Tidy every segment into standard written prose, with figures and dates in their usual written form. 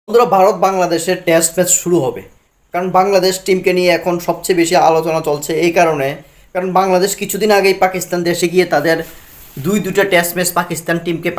বন্ধুরা, ভারত বাংলাদেশের test match শুরু হবে। কারণ বাংলাদেশ টিমকে নিয়ে এখন সবচেয়ে বেশি আলোচনা চলছে এই কারণে, কারণ বাংলাদেশ কিছুদিন আগেই পাকিস্তান দেশে গিয়ে তাদের দুইটা টেস্ট ম্যাচ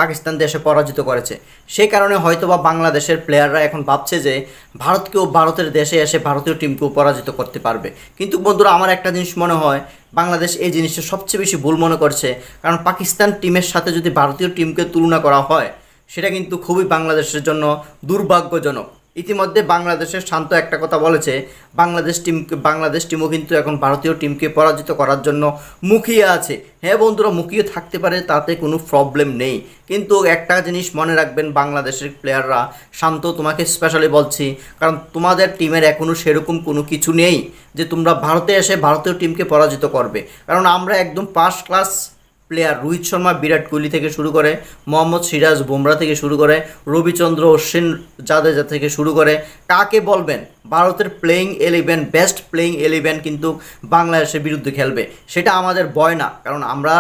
পাকিস্তান দেশে পরাজিত করেছে। সেই কারণে হয়তোবা বাংলাদেশের প্লেয়াররা এখন ভাবছে যে ভারতকেও ভারতের দেশে এসে ভারতীয় টিমকেও পরাজিত করতে পারবে। কিন্তু বন্ধুরা, আমার একটা জিনিস মনে হয়, বাংলাদেশ এই জিনিসটা সবচেয়ে বেশি ভুল মনে করছে। কারণ পাকিস্তান টিমের সাথে যদি ভারতীয় টিমকে তুলনা করা হয়, সেটা কিন্তু খুবই বাংলাদেশের জন্য দুর্ভাগ্যজনক। ইতিমধ্যে বাংলাদেশের শান্ত একটা কথা বলেছে, বাংলাদেশ টিমও কিন্তু এখন ভারতীয় টিমকে পরাজিত করার জন্য মুখিয়ে আছে। হ্যাঁ বন্ধুরা, মুখিয়ে থাকতে পারে, তাতে কোনো প্রবলেম নেই। কিন্তু একটা জিনিস মনে রাখবেন, বাংলাদেশের প্লেয়াররা, শান্ত তোমাকে স্পেশালি বলছি, কারণ তোমাদের টিমের এখনও সেরকম কোনো কিছু নেই যে তোমরা ভারতে এসে ভারতীয় টিমকে পরাজিত করবে। কারণ আমরা একদম first class player, Rohit Sharma, Virat Kohli থেকে শুরু করে মোহাম্মদ সিরাজ, বুমরা থেকে শুরু করে রবিচন্দ্র অশ্বিন, জাদেজা থেকে শুরু করে কাকে বলবেন ভারতের বেস্ট প্লেয়িং 11 কিন্তু বাংলাদেশের বিরুদ্ধে খেলবে, সেটা আমাদের ভয় না। কারণ আমরা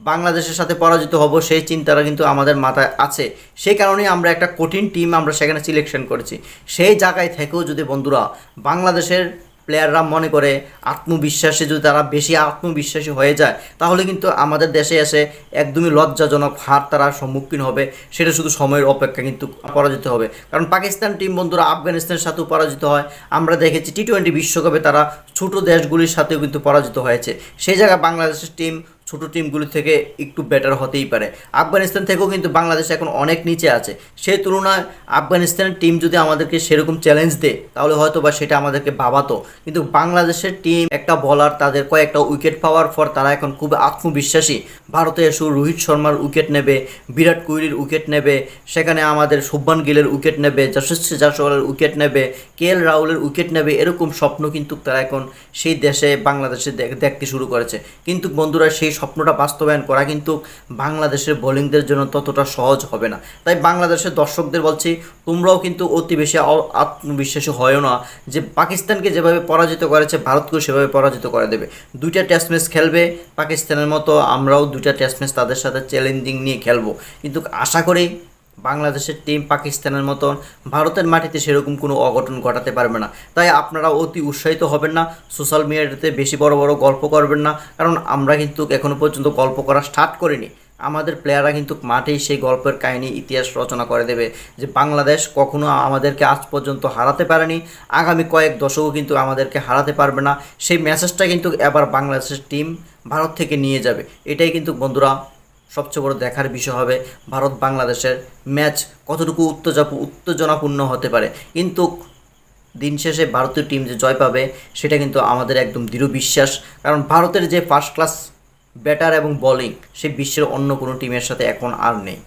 বাংলাদেশের সাথে পরাজিত হব সেই চিন্তাটা কিন্তু আমাদের মাথায় আছে। সেই কারণেই আমরা একটা কঠিন টিম আমরা সেখানে সিলেকশন করেছি। সেই জায়গায় থেকেও যদি বন্ধুরা বাংলাদেশের প্লেয়াররা মনে করে আত্মবিশ্বাসী, যদি তারা বেশি আত্মবিশ্বাসী হয়ে যায়, তাহলে কিন্তু আমাদের দেশে এসে একদমই লজ্জাজনক হার তারা সম্মুখীন হবে। সেটা শুধু সময়ের অপেক্ষা, কিন্তু পরাজিত হবে। কারণ পাকিস্তান টিম বন্ধুরা আফগানিস্তানের সাথেও পরাজিত হয়। আমরা দেখেছি টি-20 বিশ্বকাপে তারা ছোটো দেশগুলির সাথেও কিন্তু পরাজিত হয়েছে। সেই জায়গায় বাংলাদেশের টিম ছোটো টিমগুলি থেকে একটু বেটার হতেই পারে। আফগানিস্তান থেকেও কিন্তু বাংলাদেশ এখন অনেক নিচে আছে। সেই তুলনায় আফগানিস্তানের টিম যদি আমাদেরকে সেরকম চ্যালেঞ্জ দেয়, তাহলে হয়তো বা সেটা আমাদেরকে ভাবাতো। কিন্তু বাংলাদেশের টিম একটা বলার, তাদের কয়েকটা উইকেট পাওয়ার পর তারা এখন খুব আত্মবিশ্বাসী। ভারতে এসে রোহিত শর্মার উইকেট নেবে, বিরাট কোহলির উইকেট নেবে, সেখানে আমাদের শুভমান গিলের উইকেট নেবে, যশস্বী জয়সওয়ালের উইকেট নেবে, কে.এল. রাহুলের উইকেট নেবে, এরকম স্বপ্ন কিন্তু তারা এখন সেই দেশে বাংলাদেশে দেখতে শুরু করেছে। কিন্তু বন্ধুরা, সেই স্বপ্নটা বাস্তবায়ন করা কিন্তু বাংলাদেশের বোলিংদের জন্য ততটা সহজ হবে না। তাই বাংলাদেশের দর্শকদের বলছি, তোমরাও কিন্তু অতি বেশি আত্মবিশ্বাসী হয় না যে পাকিস্তানকে যেভাবে পরাজিত করেছে ভারতকেও সেভাবে পরাজিত করে দেবে। দুইটা টেস্ট ম্যাচ খেলবে পাকিস্তানের মতো, আমরাও দুইটা টেস্ট ম্যাচ তাদের সাথে চ্যালেঞ্জিং নিয়ে খেলবো। কিন্তু আশা করি বাংলাদেশের টিম পাকিস্তানের মতন ভারতের মাটিতে সেরকম কোনো অঘটন ঘটাতে পারবে না। তাই আপনারা অতি উৎসাহিত হবেন না, সোশ্যাল মিডিয়াতে বেশি বড় বড় গল্প করবেন না। কারণ আমরা কিন্তু এখনও পর্যন্ত গল্প করা স্টার্ট করিনি। আমাদের প্লেয়াররা কিন্তু মাঠেই সেই গল্পের কাহিনী, ইতিহাস রচনা করে দেবে যে বাংলাদেশ কখনো আমাদেরকে আজ পর্যন্ত হারাতে পারেনি, আগামী কয়েক দশকও কিন্তু আমাদেরকে হারাতে পারবে না। সেই মেসেজটা কিন্তু এবার বাংলাদেশের টিম ভারত থেকে নিয়ে যাবে। এটাই কিন্তু বন্ধুরা সবচেয়ে বড় দেখার বিষয় হবে, ভারত বাংলাদেশের ম্যাচ কতটুকু উত্তেজনাপূর্ণ হতে পারে। কিন্তু দিন শেষে ভারতীয় টিম যে জয় পাবে সেটা কিন্তু আমাদের একদম দৃঢ় বিশ্বাস। কারণ ভারতের যে ফার্স্ট ক্লাস ব্যাটার এবং বোলিং, সে বিশ্বের অন্য কোনো টিমের সাথে এখন আর নেই।